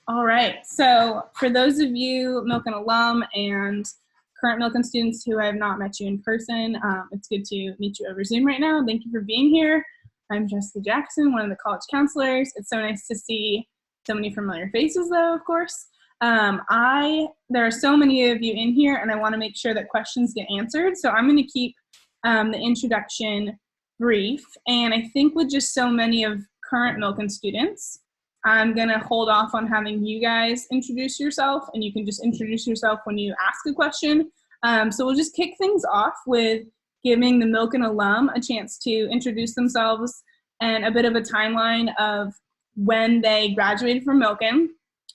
All right, so for those of you Milken alum and current Milken students who I have not met you in person, it's good to meet you over Zoom right now. Thank you for being here. I'm Jessica Jackson, one of the college counselors. It's so nice to see so many familiar faces though, of course. There are so many of you in here and I wanna make sure that questions get answered. So I'm gonna keep the introduction brief. And I think with just so many of current Milken students, I'm gonna hold off on having you guys introduce yourself, and you can just introduce yourself when you ask a question. So we'll just kick things off with giving the Milken alum a chance to introduce themselves and a bit of a timeline of when they graduated from Milken,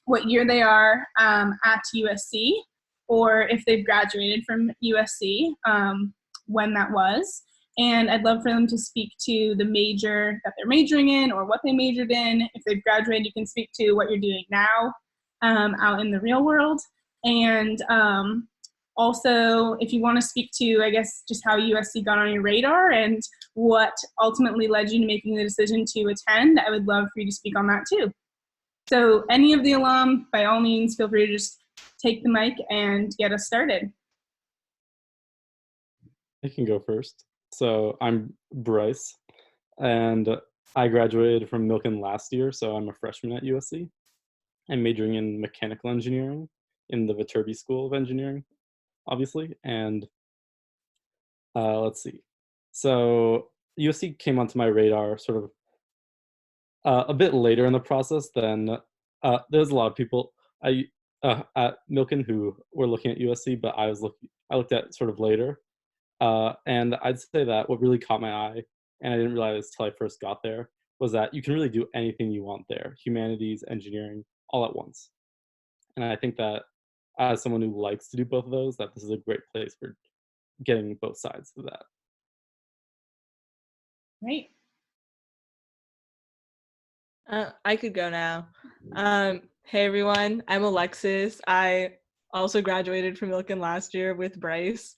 what year they are at USC, or if they've graduated from USC, when that was. And I'd love for them to speak to the major that they're majoring in or what they majored in. If they've graduated, you can speak to what you're doing now out in the real world. And also, if you want to speak to, I guess, just how USC got on your radar and what ultimately led you to making the decision to attend, I would love for you to speak on that too. So any of the alum, by all means, feel free to just take the mic and get us started. I can go first. So I'm Bryce, and I graduated from Milken last year, so I'm a freshman at USC. I'm majoring in mechanical engineering in the Viterbi School of Engineering, obviously. And let's see. So USC came onto my radar sort of a bit later in the process than there's a lot of people at Milken who were looking at USC, but I looked at it sort of later. And I'd say that what really caught my eye, and I didn't realize till I first got there, was that you can really do anything you want there, humanities, engineering, all at once. And I think that as someone who likes to do both of those, that this is a great place for getting both sides of that. Great. I could go now. Hey everyone, I'm Alexis. I also graduated from Milken last year with Bryce.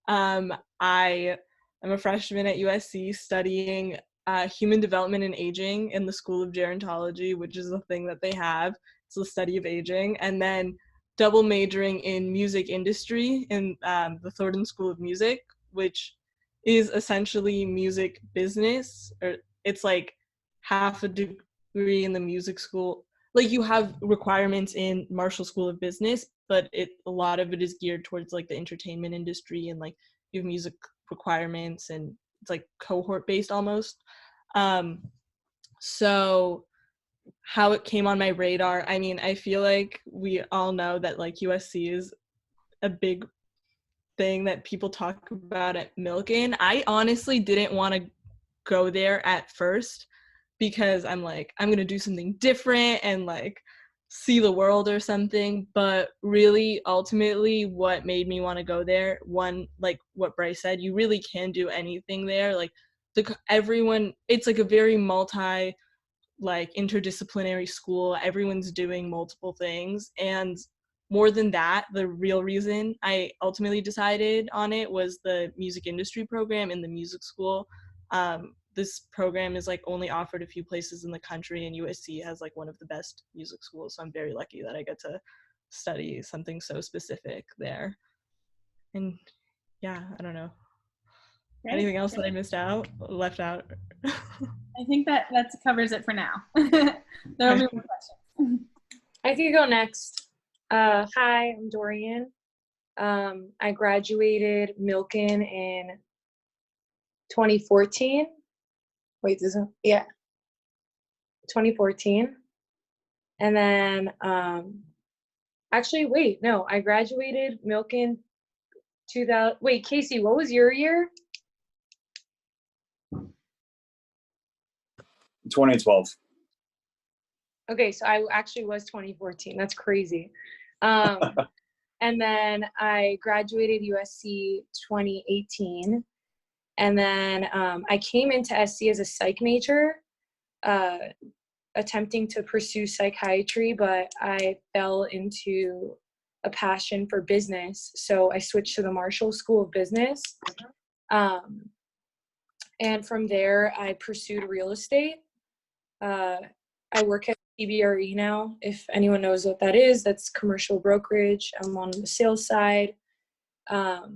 I am a freshman at USC studying human development and aging in the School of Gerontology, which is a thing that they have. It's the study of aging, and then double majoring in music industry in the Thornton School of Music, which is essentially music business, or it's like half a degree in the music school. Like you have requirements in Marshall School of Business, but a lot of it is geared towards like the entertainment industry, and like you have music requirements, and it's like cohort based almost. So how it came on my radar, I mean, I feel like we all know that like USC is a big thing that people talk about at Milken. I honestly didn't want to go there at first because I'm like, I'm going to do something different and like see the world or something. But really, ultimately, what made me want to go there, one, like what Bryce said, you really can do anything there. Like everyone, it's like a very like interdisciplinary school. Everyone's doing multiple things. And more than that, the real reason I ultimately decided on it was the music industry program in the music school. This program is like only offered a few places in the country, and USC has like one of the best music schools. So I'm very lucky that I get to study something so specific there. And yeah, I don't know. Great. Anything else that I left out? I think that covers it for now. There will be more questions. I could go next. Hi, I'm Dorian. I graduated Milken in 2014. Wait, 2014. And then, I graduated Milken 2000. Wait, Casey, what was your year? 2012. Okay, so I actually was 2014. That's crazy. And then I graduated USC 2018. And then I came into SC as a psych major, attempting to pursue psychiatry, but I fell into a passion for business. So I switched to the Marshall School of Business. And from there, I pursued real estate. I work at CBRE now, if anyone knows what that is. That's commercial brokerage. I'm on the sales side. For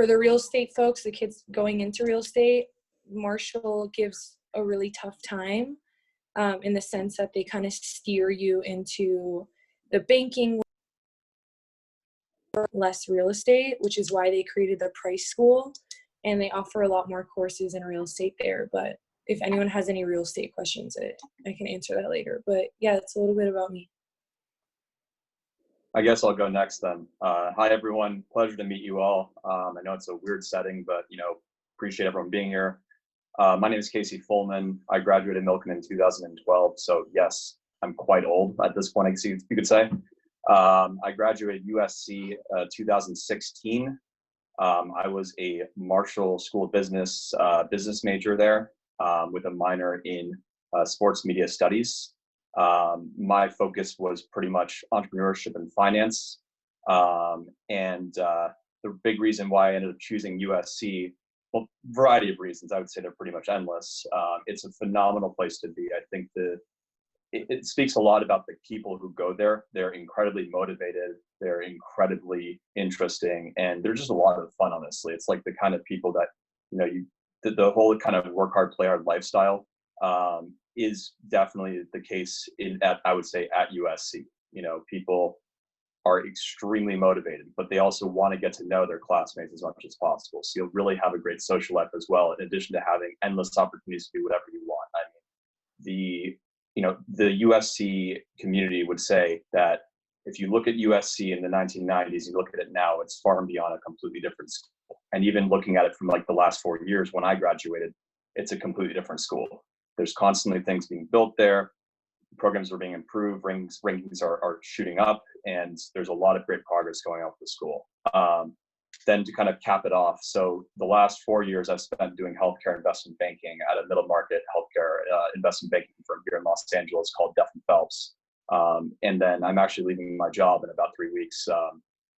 the real estate folks, the kids going into real estate, Marshall gives a really tough time in the sense that they kind of steer you into the banking, less real estate, which is why they created the price school, and they offer a lot more courses in real estate there. But if anyone has any real estate questions, I can answer that later. But yeah, that's a little bit about me. I guess I'll go next then. Hi, everyone. Pleasure to meet you all. I know it's a weird setting, but, appreciate everyone being here. My name is Casey Fullman. I graduated Milken in 2012. So yes, I'm quite old at this point, you could say. I graduated USC 2016. I was a Marshall School of Business major there with a minor in sports media studies. My focus was pretty much entrepreneurship and finance. And the big reason why I ended up choosing USC, well, variety of reasons. I would say they're pretty much endless. It's a phenomenal place to be. I think it speaks a lot about the people who go there. They're incredibly motivated. They're incredibly interesting, and they're just a lot of fun, honestly. It's like the kind of people that, the whole kind of work hard, play hard lifestyle is definitely the case I would say at USC. People are extremely motivated, but they also want to get to know their classmates as much as possible. So you'll really have a great social life as well, in addition to having endless opportunities to do whatever you want. I mean, the USC community would say that if you look at USC in the 1990s, you look at it now, it's far and beyond a completely different school. And even looking at it from like the last 4 years when I graduated, it's a completely different school. There's constantly things being built there. Programs are being improved, rankings are shooting up, and there's a lot of great progress going on with the school. Then to kind of cap it off, so the last 4 years I've spent doing healthcare investment banking at a middle market healthcare investment banking firm here in Los Angeles called Duff & Phelps. And then I'm actually leaving my job in about 3 weeks.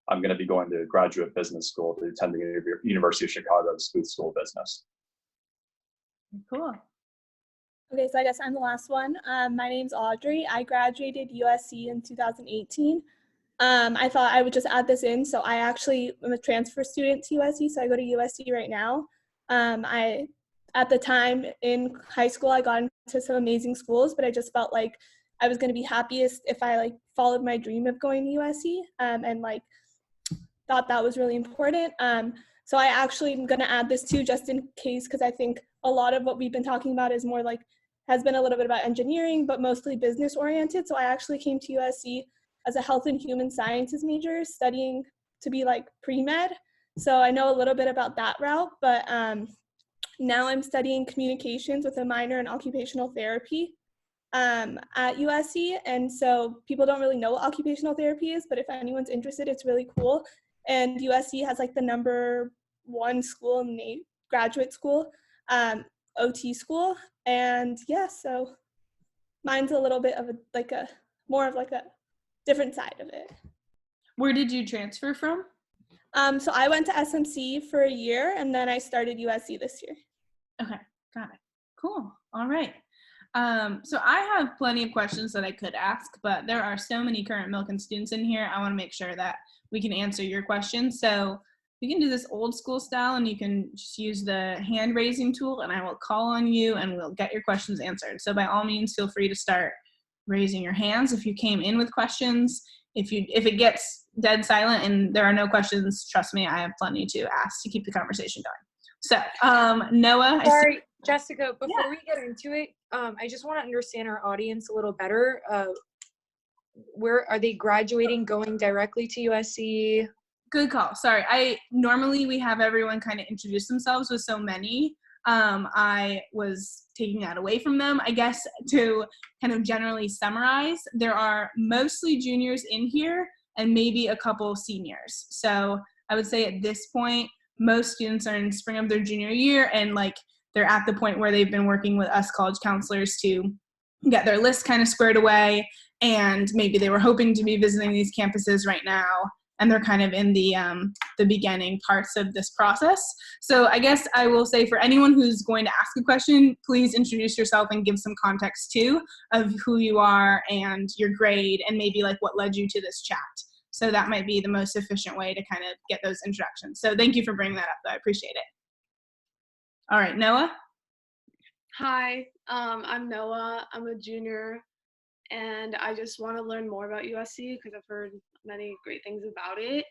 I'm going to be going to graduate business school to attend the University of Chicago's Booth School of Business. Cool. Okay, so I guess I'm the last one. My name's Audrey. I graduated USC in 2018. I thought I would just add this in. So I actually am a transfer student to USC, so I go to USC right now. At the time in high school, I got into some amazing schools, but I just felt like I was going to be happiest if I followed my dream of going to USC and thought that was really important. So I actually am going to add this too, just in case, because I think a lot of what we've been talking about is more has been a little bit about engineering, but mostly business oriented. So I actually came to USC as a health and human sciences major, studying to be pre-med. So I know a little bit about that route, but now I'm studying communications with a minor in occupational therapy at USC. And so people don't really know what occupational therapy is, but if anyone's interested, it's really cool. And USC has the #1 school in graduate school, OT school. And yeah, so mine's a little bit of more of a different side of it. Where did you transfer from? So I went to SMC for a year, and then I started USC this year. Okay, got it. Cool. All right. So I have plenty of questions that I could ask, but there are so many current Milken students in here. I want to make sure that we can answer your questions. So we can do this old school style, and you can just use the hand raising tool, and I will call on you and we'll get your questions answered. So by all means, feel free to start raising your hands if you came in with questions. If it gets dead silent and there are no questions, trust me, I have plenty to ask to keep the conversation going. So Noah. Sorry, Jessica, before we get into it, I just want to understand our audience a little better. Where are they graduating, going directly to USC? Good call. Sorry. Normally we have everyone kind of introduce themselves with so many. I was taking that away from them. I guess to kind of generally summarize, there are mostly juniors in here and maybe a couple seniors. So I would say at this point, most students are in spring of their junior year, and they're at the point where they've been working with us college counselors to get their list kind of squared away, and maybe they were hoping to be visiting these campuses right now, and they're kind of in the beginning parts of this process. So I guess I will say for anyone who's going to ask a question, please introduce yourself and give some context too of who you are and your grade and maybe like what led you to this chat. So that might be the most efficient way to kind of get those introductions. So thank you for bringing that up, though. I appreciate it. All right, Noah. Hi, I'm Noah. I'm a junior, and I just want to learn more about USC because I've heard many great things about it.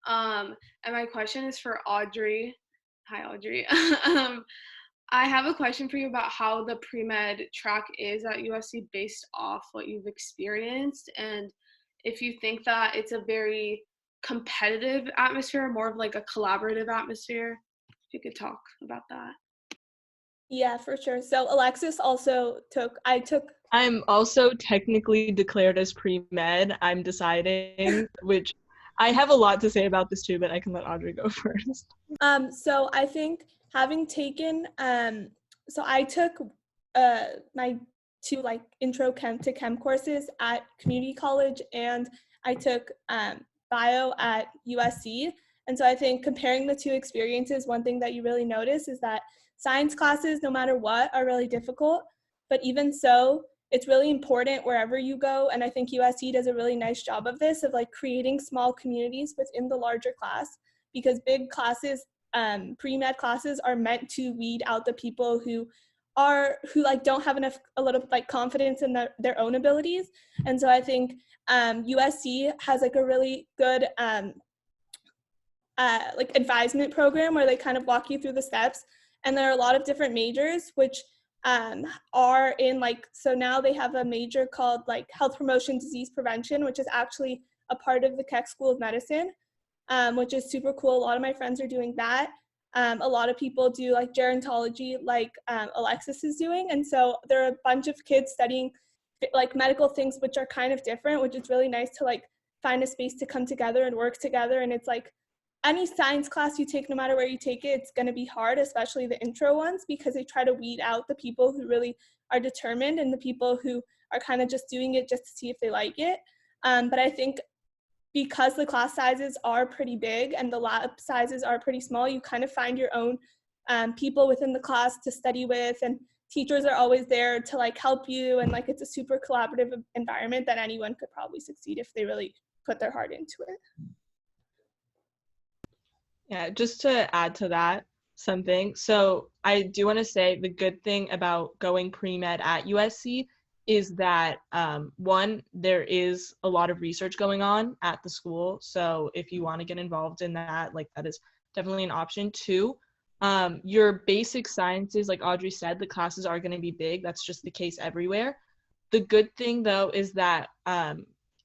And my question is for Audrey. Hi, Audrey. I have a question for you about how the pre-med track is at USC based off what you've experienced, and if you think that it's a very competitive atmosphere, more of like a collaborative atmosphere. If you could talk about that. Yeah, for sure. So Alexis also I'm also technically declared as pre-med. I'm deciding, which I have a lot to say about this too, but I can let Audrey go first. So I think having taken, so I took my 2 like intro chem to chem courses at community college, and I took bio at USC. And so I think comparing the 2 experiences, one thing that you really notice is that science classes, no matter what, are really difficult. But even so, it's really important wherever you go. And I think USC does a really nice job of this, of like creating small communities within the larger class, because big classes, pre-med classes are meant to weed out the people who like don't have a little like confidence in their own abilities. And so I think USC has like a really good like advisement program where they kind of walk you through the steps. And there are a lot of different majors which are in like, so now they have a major called like health promotion, disease prevention, which is actually a part of the Keck School of Medicine, which is super cool. A lot of my friends are doing that. A lot of people do like gerontology, like Alexis is doing. And so there are a bunch of kids studying like medical things, which are kind of different, which is really nice to like find a space to come together and work together. And it's like any science class you take, no matter where you take it, it's going to be hard, especially the intro ones, because they try to weed out the people who really are determined and the people who are kind of just doing it just to see if they like it. But I think because the class sizes are pretty big and the lab sizes are pretty small, you kind of find your own people within the class to study with, and teachers are always there to like help you, and like it's a super collaborative environment that anyone could probably succeed if they really put their heart into it. Yeah, just to add to that something. So I do want to say the good thing about going pre-med at USC is that one, there is a lot of research going on at the school. So if you want to get involved in that, like that is definitely an option. 2, your basic sciences, like Audrey said, the classes are going to be big. That's just the case everywhere. The good thing though is that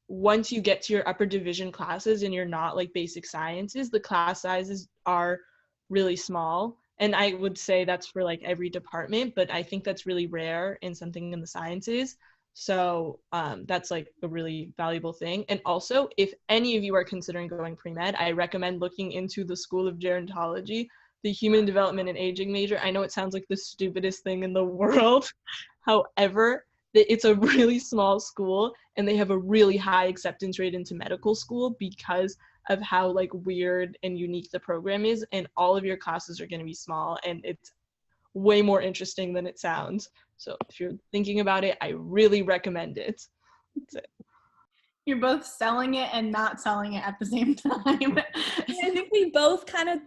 once you get to your upper division classes and you're not like basic sciences, the class sizes are really small. And I would say that's for like every department, but I think that's really rare in something in the sciences. So that's like a really valuable thing. And also, if any of you are considering going pre-med, I recommend looking into the School of Gerontology, the Human Development and Aging major. I know it sounds like the stupidest thing in the world. However, it's a really small school and they have a really high acceptance rate into medical school because of how like weird and unique the program is, and all of your classes are going to be small and it's way more interesting than it sounds. So if you're thinking about it, I really recommend it. That's it. You're both selling it and not selling it at the same time. I think we both kind of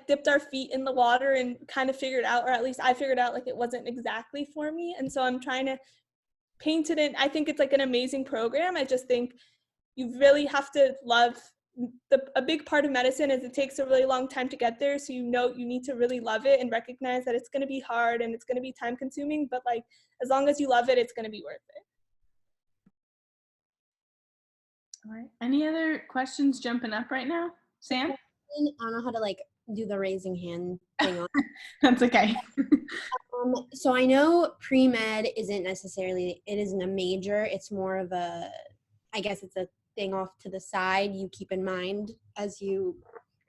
dipped our feet in the water and kind of figured out, or at least I figured out like it wasn't exactly for me. And so I'm trying to paint it in. I think it's like an amazing program. I just think you really have to love a big part of medicine is it takes a really long time to get there. So you need to really love it and recognize that it's going to be hard and it's going to be time consuming, but like as long as you love it, it's going to be worth it. All right. Any other questions jumping up right now? Sam? I don't know how to like do the raising hand thing on. That's okay. So I know pre-med isn't a major. It's more of I guess it's a thing off to the side you keep in mind as you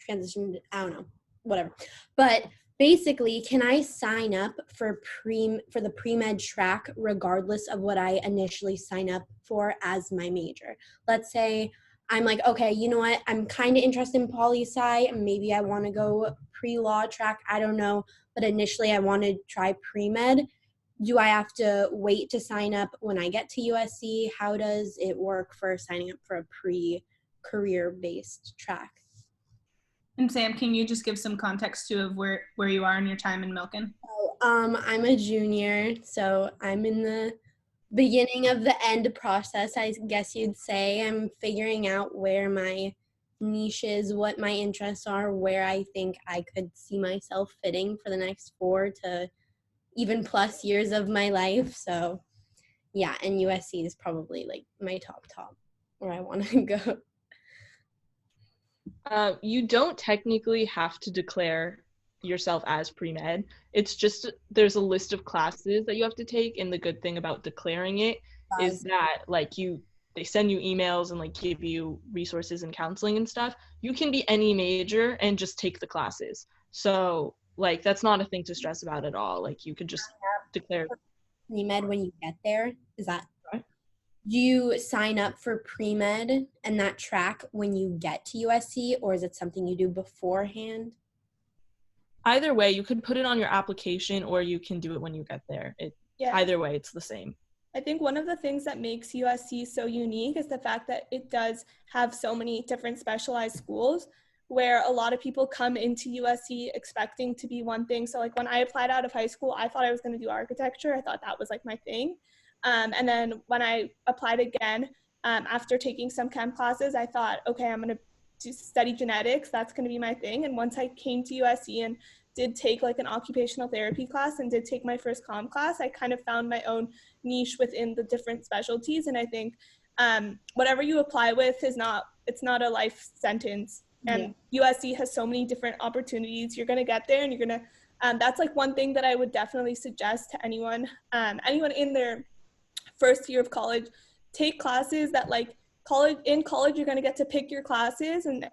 transition. I don't know, whatever. But basically, can I sign up for the pre-med track regardless of what I initially sign up for as my major? Let's say I'm like, okay, you know what? I'm kind of interested in poli-sci. Maybe I want to go pre-law track. I don't know. But initially I want to try pre-med. Do I have to wait to sign up when I get to USC? How does it work for signing up for a pre-career-based track? And Sam, can you just give some context to of where you are in your time in Milken? So, I'm a junior, so I'm in the beginning of the end process, I guess you'd say. I'm figuring out where my niche is, what my interests are, where I think I could see myself fitting for the next 4 to even plus years of my life. So yeah, and USC is probably like my top where I want to go. You don't technically have to declare yourself as pre-med. It's just there's a list of classes that you have to take, and the good thing about declaring it is that like they send you emails and like give you resources and counseling and stuff. You can be any major and just take the classes. So like that's not a thing to stress about at all. Like you could just declare pre-med when you get there. Is that right? Do you sign up for pre-med and that track when you get to USC, or is it something you do beforehand? Either way, you could put it on your application or you can do it when you get there. Either way, it's the same. I think one of the things that makes USC so unique is the fact that it does have so many different specialized schools, where a lot of people come into USC expecting to be one thing. So like when I applied out of high school, I thought I was going to do architecture. I thought that was like my thing. And then when I applied again, after taking some chem classes, I thought, okay, I'm going to study genetics. That's going to be my thing. And once I came to USC and did take like an occupational therapy class and did take my first comm class, I kind of found my own niche within the different specialties. And I think whatever you apply with it's not a life sentence. And USC has so many different opportunities. You're going to get there and you're going to, that's like one thing that I would definitely suggest to anyone in their first year of college. Take classes that like in college you're going to get to pick your classes, and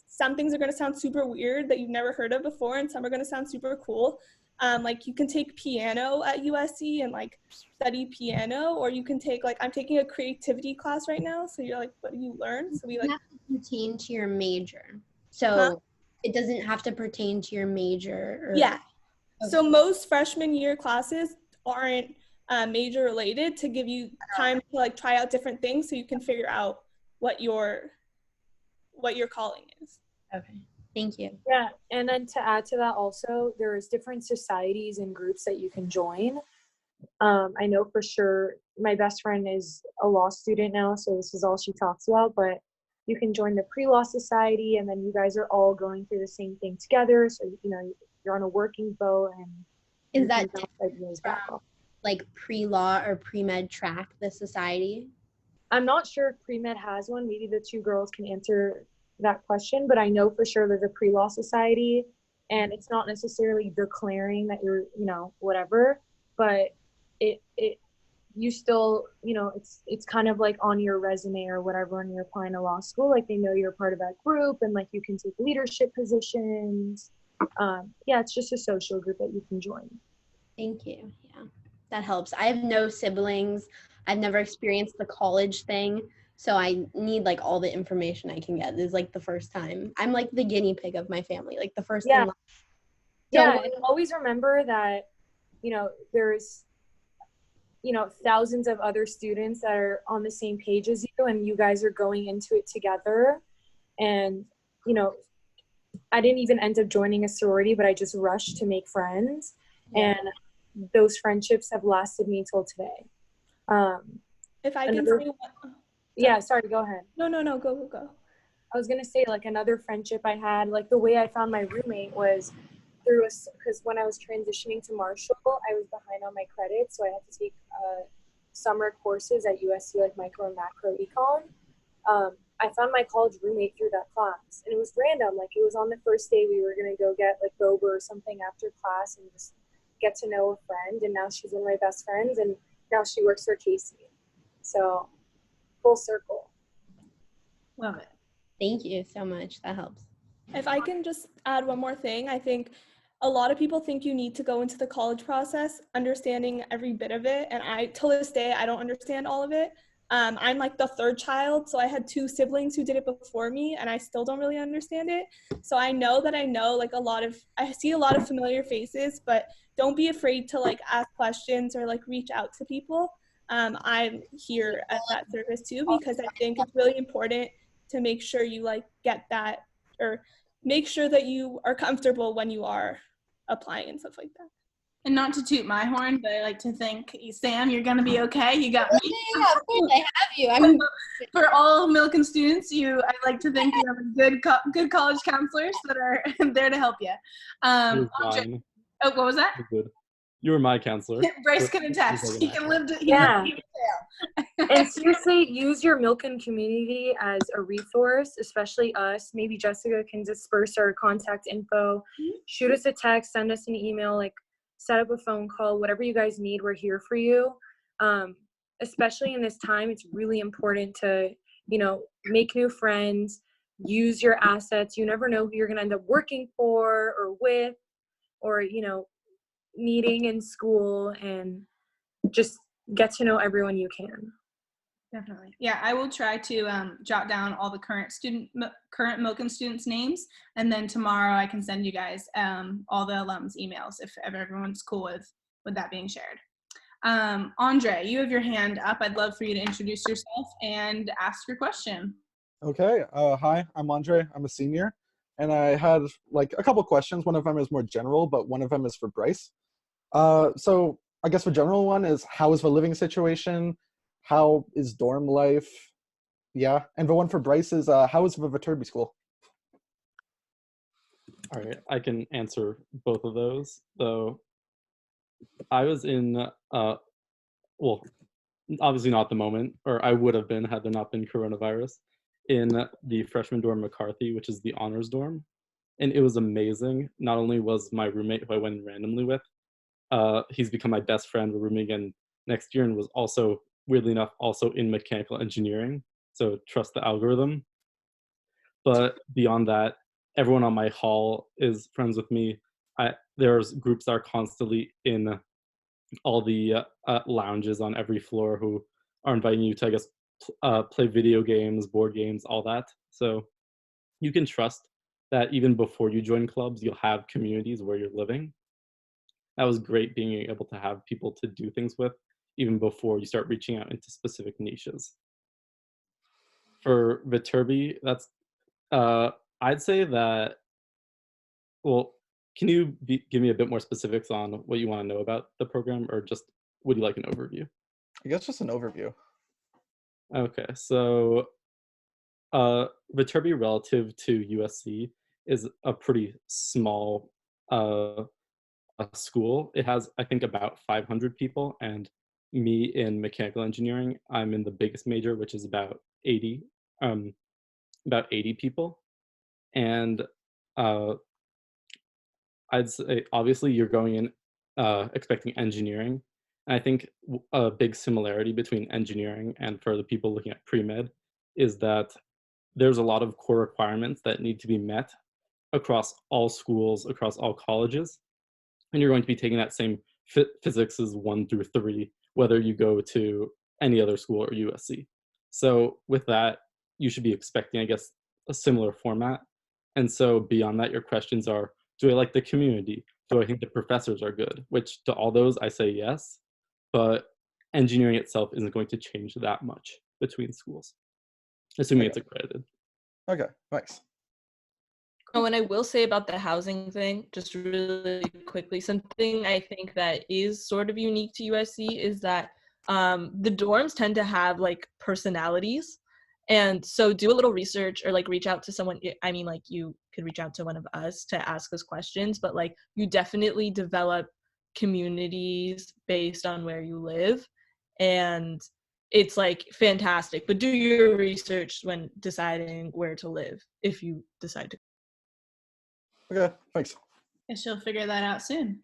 some things are going to sound super weird that you've never heard of before, and some are going to sound super cool. Like you can take piano at USC and like study piano, or you can take I'm taking a creativity class right now. So you're like, what do you learn? So we like have to pertain to your major. So it doesn't have to pertain to your major. Okay. So most freshman year classes aren't major related, to give you time to like try out different things so you can figure out what your calling is. Okay. Thank you. Yeah, and then to add to that also, there's different societies and groups that you can join. I know for sure my best friend is a law student now, so this is all she talks about, but you can join the pre-law society, and then you guys are all going through the same thing together. So, you're on a working boat, and is that like pre-law or pre-med track, the society? I'm not sure if pre-med has one. Maybe the two girls can answer that question, but I know for sure there's a pre-law society, and it's not necessarily declaring that you're, whatever, but you still, it's kind of like on your resume or whatever when you're applying to law school, like they know you're part of that group, and like you can take leadership positions. It's just a social group that you can join. Thank you. Yeah, that helps. I have no siblings. I've never experienced the college thing, so I need like all the information I can get. This is like the first time. I'm like the guinea pig of my family, like the first thing. And always remember that, there's, thousands of other students that are on the same page as you, and you guys are going into it together. And, I didn't even end up joining a sorority, but I just rushed to make friends. Yeah. And those friendships have lasted me till today. If I can say one. Yeah, sorry, go ahead. No, go. I was going to say, like, another friendship I had, like, the way I found my roommate was because when I was transitioning to Marshall, I was behind on my credits, so I had to take summer courses at USC, like micro and macro econ. I found my college roommate through that class, and it was random. Like, it was on the first day we were going to go get, like, boba or something after class and just get to know a friend, and now she's one of my best friends, and now she works for Casey. So, full circle. Love it. Thank you so much. That helps. If I can just add one more thing, I think a lot of people think you need to go into the college process understanding every bit of it. And till this day, I don't understand all of it. I'm like the third child, so I had 2 siblings who did it before me, and I still don't really understand it. So I know like I see a lot of familiar faces, but don't be afraid to like ask questions or like reach out to people. I'm here at that service too, because I think it's really important to make sure you like get that, or make sure that you are comfortable when you are applying and stuff like that. And not to toot my horn, but I like to think, Sam, you're gonna be okay. You got me. Yeah, of course I have you. I'm For all Milken students, I like to think you have good college counselors that are there to help you. It was Andre- mine. oh, what was that? It was good. You were my counselor. Bryce can attest. He can live to Yeah. detail. And seriously, use your Milken community as a resource, especially us. Maybe Jessica can disperse our contact info. Shoot us a text, send us an email, like set up a phone call, whatever you guys need, we're here for you. Especially in this time, it's really important to, make new friends, use your assets. You never know who you're going to end up working for or with, or, meeting in school, and just get to know everyone you can. Definitely. Yeah, I will try to jot down all the current Milken students' names, and then tomorrow I can send you guys all the alums' emails if everyone's cool with that being shared. Andre, you have your hand up. I'd love for you to introduce yourself and ask your question. Okay. Hi, I'm Andre. I'm a senior, and I had like a couple questions. One of them is more general, but one of them is for Bryce. So I guess the general one is, how is the living situation? How is dorm life? Yeah. And the one for Bryce is, how is the Viterbi school? All right, I can answer both of those. So I was in, well, obviously not at the moment, or I would have been had there not been coronavirus, in the freshman dorm McCarthy, which is the honors dorm. And it was amazing. Not only was my roommate, who I went randomly with, he's become my best friend. We're rooming again next year, and was also, weirdly enough, also in mechanical engineering. So trust the algorithm. But beyond that, everyone on my hall is friends with me. There's groups that are constantly in all the lounges on every floor who are inviting you to, I guess, play video games, board games, all that. So you can trust that even before you join clubs, you'll have communities where you're living. That was great, being able to have people to do things with even before you start reaching out into specific niches. For Viterbi, that's I'd say that, well, can you give me a bit more specifics on what you want to know about the program, or just would you like an overview? I guess just an overview. Okay, so Viterbi relative to USC is a pretty small school. It has, I think, about 500 people, and me in mechanical engineering, I'm in the biggest major, which is about 80 people. And I'd say obviously you're going in expecting engineering. And I think a big similarity between engineering and for the people looking at pre-med is that there's a lot of core requirements that need to be met across all schools, across all colleges. And you're going to be taking that same physics as 1 through 3, whether you go to any other school or USC. So with that, you should be expecting, I guess, a similar format. And so beyond that, your questions are, do I like the community? Do I think the professors are good? Which to all those, I say yes, but engineering itself isn't going to change that much between schools, assuming it's accredited. Okay, thanks. Oh, and I will say about the housing thing, just really quickly, something I think that is sort of unique to USC is that the dorms tend to have like personalities. And so do a little research, or like reach out to someone. I mean, like you could reach out to one of us to ask us questions, but like you definitely develop communities based on where you live. And it's like fantastic, but do your research when deciding where to live if you decide to. Okay, thanks. Guess you'll figure that out soon.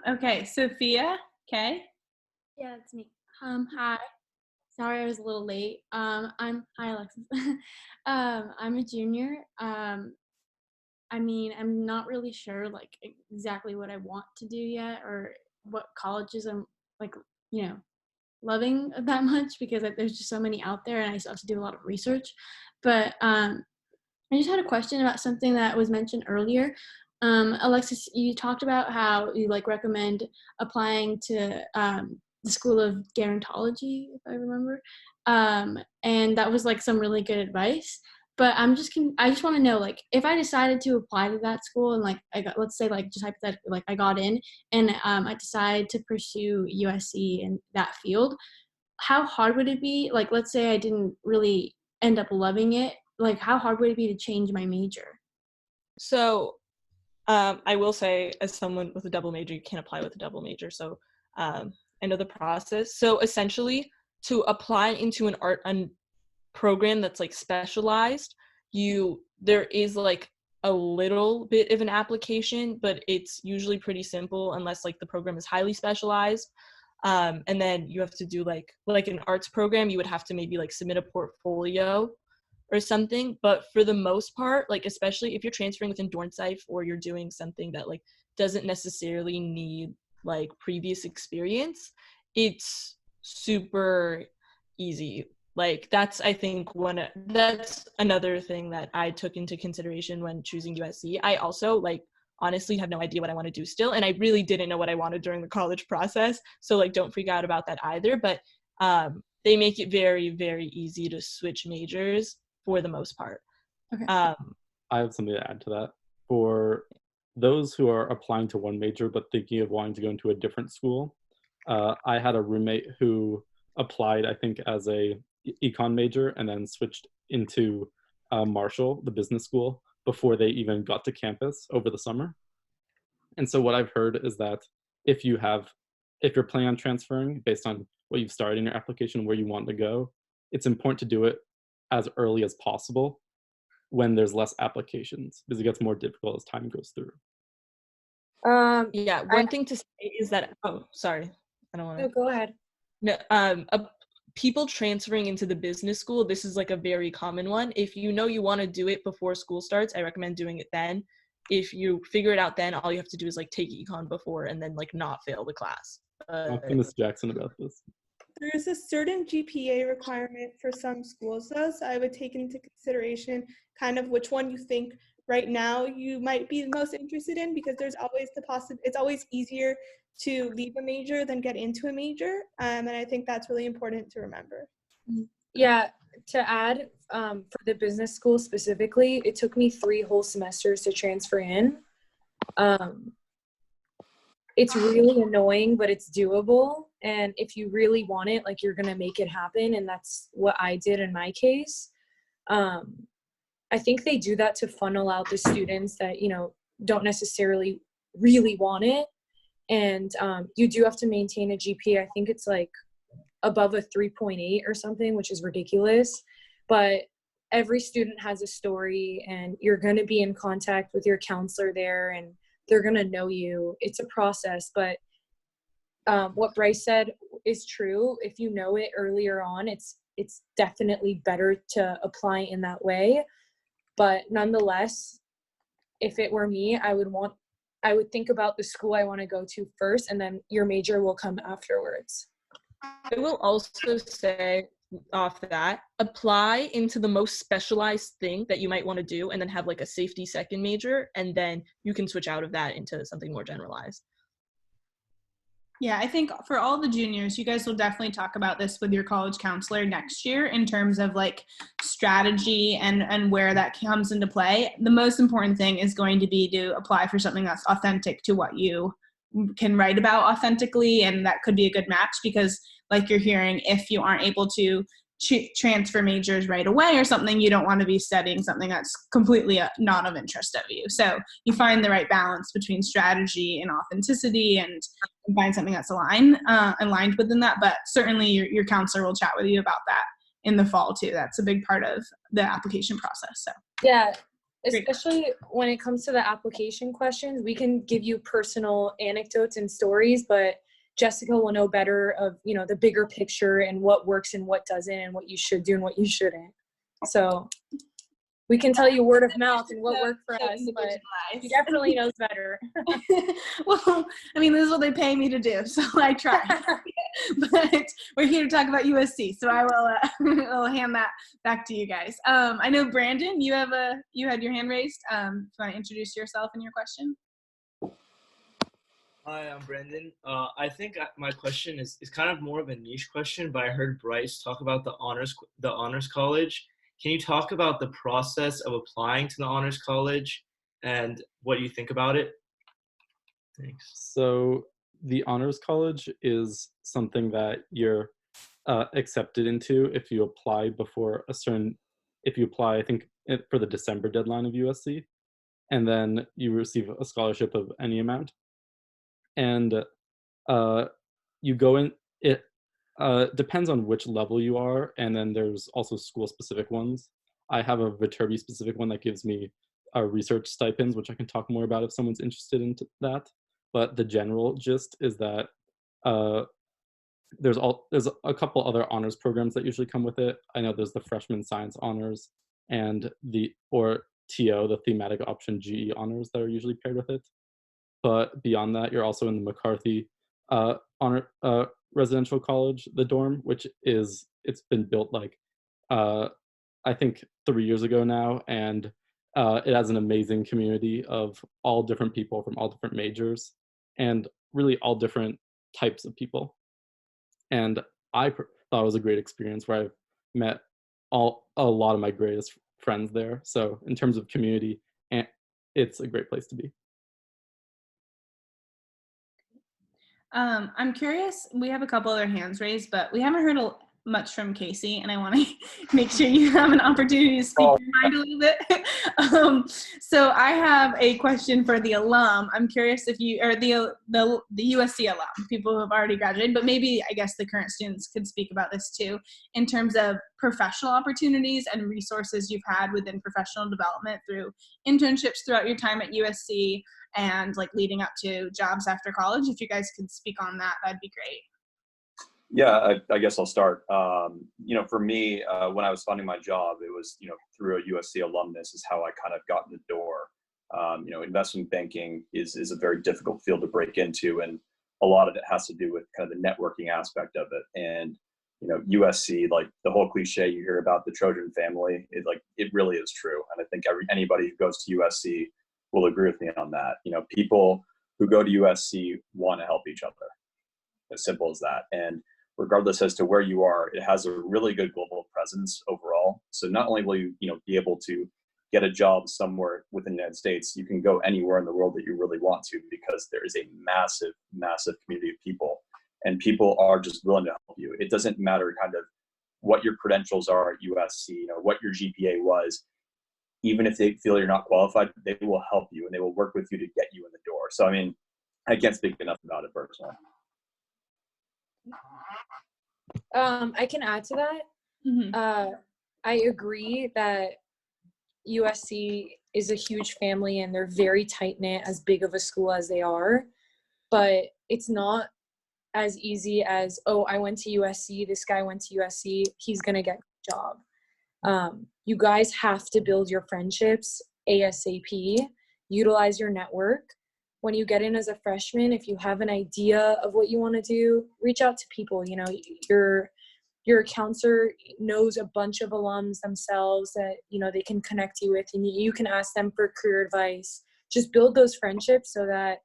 Okay, Sophia, okay. Yeah, it's me. Hi. Sorry I was a little late. Hi Alexis. I'm a junior. I mean, I'm not really sure like exactly what I want to do yet, or what colleges I'm like, loving that much because there's just so many out there and I still have to do a lot of research. But I just had a question about something that was mentioned earlier. Alexis, you talked about how you like recommend applying to the School of Gerontology, if I remember, and that was like some really good advice. But I just want to know, like, if I decided to apply to that school and like I got, let's say, like just hypothetically, like I got in and I decided to pursue USC in that field, how hard would it be? Like, let's say I didn't really end up loving it. Like, how hard would it be to change my major? So I will say, as someone with a double major, you can't apply with a double major. So I know the process. So essentially, to apply into an art program that's like specialized, there is like a little bit of an application, but it's usually pretty simple unless like the program is highly specialized. And then you have to do like an arts program, you would have to maybe like submit a portfolio or something. But for the most part, like especially if you're transferring within Dornsife or you're doing something that like doesn't necessarily need like previous experience, it's super easy. Like that's another thing that I took into consideration when choosing USC. I also like honestly have no idea what I want to do still, and I really didn't know what I wanted during the college process, so like don't freak out about that either. But they make it very, very easy to switch majors for the most part. Okay. I have something to add to that. For those who are applying to one major but thinking of wanting to go into a different school, I had a roommate who applied, I think, as a econ major and then switched into Marshall, the business school, before they even got to campus over the summer. And so what I've heard is that if you're planning on transferring based on what you've started in your application, where you want to go, it's important to do it as early as possible when there's less applications, because it gets more difficult as time goes through. Yeah, one thing to say is that, oh, sorry, I don't want to. No, go ahead. No, people transferring into the business school, this is like a very common one. If you know you want to do it before school starts, I recommend doing it then. If you figure it out then, all you have to do is like take econ before and then like not fail the class. Talk to Ms. Jackson about this. There's a certain GPA requirement for some schools though, so I would take into consideration kind of which one you think right now you might be most interested in, because there's always it's always easier to leave a major than get into a major, and I think that's really important to remember. Yeah, to add, for the business school specifically, it took me 3 whole semesters to transfer in. It's really annoying, but it's doable. And if you really want it, like, you're going to make it happen. And that's what I did in my case. I think they do that to funnel out the students that, you know, don't necessarily really want it. And you do have to maintain a GPA. I think it's like above a 3.8 or something, which is ridiculous. But every student has a story, and you're going to be in contact with your counselor there, and they're going to know you. It's a process, but what Bryce said is true. If you know it earlier on, it's definitely better to apply in that way. But nonetheless, if it were me, I would think about the school I want to go to first, and then your major will come afterwards. I will also say off that, apply into the most specialized thing that you might want to do, and then have like a safety second major, and then you can switch out of that into something more generalized. Yeah, I think for all the juniors, you guys will definitely talk about this with your college counselor next year in terms of like strategy and where that comes into play. The most important thing is going to be to apply for something that's authentic to what you can write about authentically, and that could be a good match, because like you're hearing, if you aren't able to transfer majors right away or something, you don't want to be studying something that's completely not of interest of you. So you find the right balance between strategy and authenticity, and find something that's aligned within that. But certainly your counselor will chat with you about that in the fall too. That's a big part of the application process. So yeah, especially when it comes to the application questions, we can give you personal anecdotes and stories, but Jessica will know better of, you know, the bigger picture and what works and what doesn't, and what you should do and what you shouldn't. So we can tell you word of mouth and what worked for So us, but he individualized. definitely knows better. Well, I mean, this is what they pay me to do, so I try. But we're here to talk about USC, so I will I'll hand that back to you guys. I know Brandon, you had your hand raised. Do you want to introduce yourself and your question? Hi, I'm Brandon. I think my question is kind of more of a niche question, but I heard Bryce talk about the honors college. Can you talk about the process of applying to the honors college and what you think about it? Thanks. So the honors college is something that you're accepted into if you apply before I think for the December deadline of USC, and then you receive a scholarship of any amount. And you go in, it depends on which level you are, and then there's also school-specific ones. I have a Viterbi-specific one that gives me research stipends, which I can talk more about if someone's interested in that. But the general gist is that there's a couple other honors programs that usually come with it. I know there's the freshman science honors and or TO, the thematic option GE honors, that are usually paired with it. But beyond that, you're also in the McCarthy honor residential college, the dorm, it's been built like I think 3 years ago now, and it has an amazing community of all different people from all different majors and really all different types of people. And I thought it was a great experience where I've met a lot of my greatest friends there. So in terms of community, it's a great place to be. I'm curious, we have a couple other hands raised, but we haven't heard much from Casey, and I want to make sure you have an opportunity to speak your mind a little bit. So I have a question for the alum. I'm curious if you, or the USC alum, people who have already graduated, but maybe I guess the current students could speak about this too, in terms of professional opportunities and resources you've had within professional development through internships throughout your time at USC and like leading up to jobs after college. If you guys could speak on that, that'd be great. Yeah, I guess I'll start. For me, when I was finding my job, it was, through a USC alumnus is how I kind of got in the door. Investment banking is a very difficult field to break into, and a lot of it has to do with kind of the networking aspect of it. And, USC, like the whole cliche you hear about the Trojan family, it really is true. And I think anybody who goes to USC will agree with me on that. People who go to USC want to help each other. As simple as that. And regardless as to where you are, it has a really good global presence overall. So not only will you, be able to get a job somewhere within the United States, you can go anywhere in the world that you really want to, because there is a massive, massive community of people, and people are just willing to help you. It doesn't matter kind of what your credentials are at USC, what your GPA was. Even if they feel you're not qualified, they will help you and they will work with you to get you in the door. So, I can't speak enough about it personally. I can add to that. Mm-hmm. I agree that USC is a huge family and they're very tight-knit, as big of a school as they are, but it's not as easy as, oh, I went to USC, this guy went to USC, he's gonna get a job. You guys have to build your friendships ASAP, utilize your network. When you get in as a freshman, if you have an idea of what you want to do, reach out to people. Your counselor knows a bunch of alums themselves that, they can connect you with, and you can ask them for career advice. Just build those friendships so that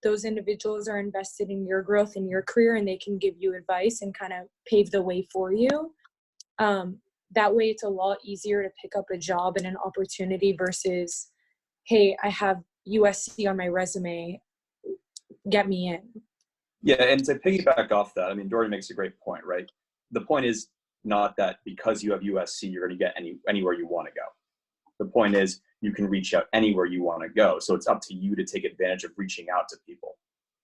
those individuals are invested in your growth in your career, and they can give you advice and kind of pave the way for you. That way it's a lot easier to pick up a job and an opportunity versus, hey, I have USC on my resume, get me in. Yeah, and to piggyback off that, Dory makes a great point, right? The point is not that because you have USC, you're going to get anywhere you want to go. The point is you can reach out anywhere you want to go. So it's up to you to take advantage of reaching out to people.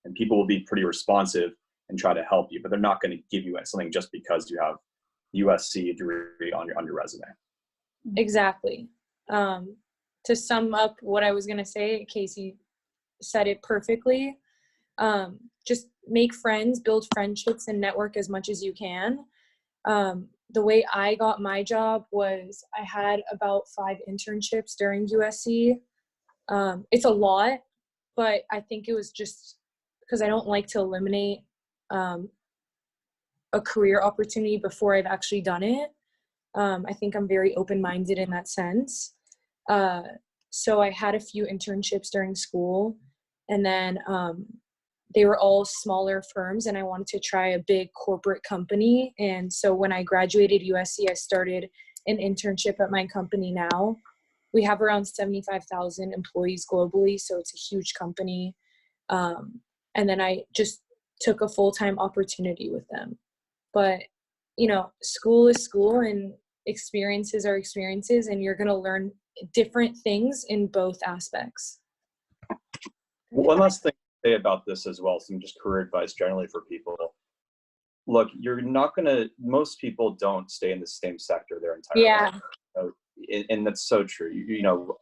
And people will be pretty responsive and try to help you, but they're not going to give you something just because you have USC degree on your resume. Exactly. To sum up what I was going to say, Casey said it perfectly. Just make friends, build friendships, and network as much as you can. the way I got my job was I had about 5 internships during USC. It's a lot, but I think it was just because I don't like to eliminate a career opportunity before I've actually done it. I think I'm very open-minded in that sense. So I had a few internships during school, and then they were all smaller firms, and I wanted to try a big corporate company. And so when I graduated USC, I started an internship at my company now. We have around 75,000 employees globally, so it's a huge company. And then I just took a full-time opportunity with them. But, you know, school is school and experiences are experiences, and you're going to learn different things in both aspects. One last thing to say about this as well, some just career advice generally for people. Look, you're not going to, most people don't stay in the same sector their entire life. And that's so true. You know,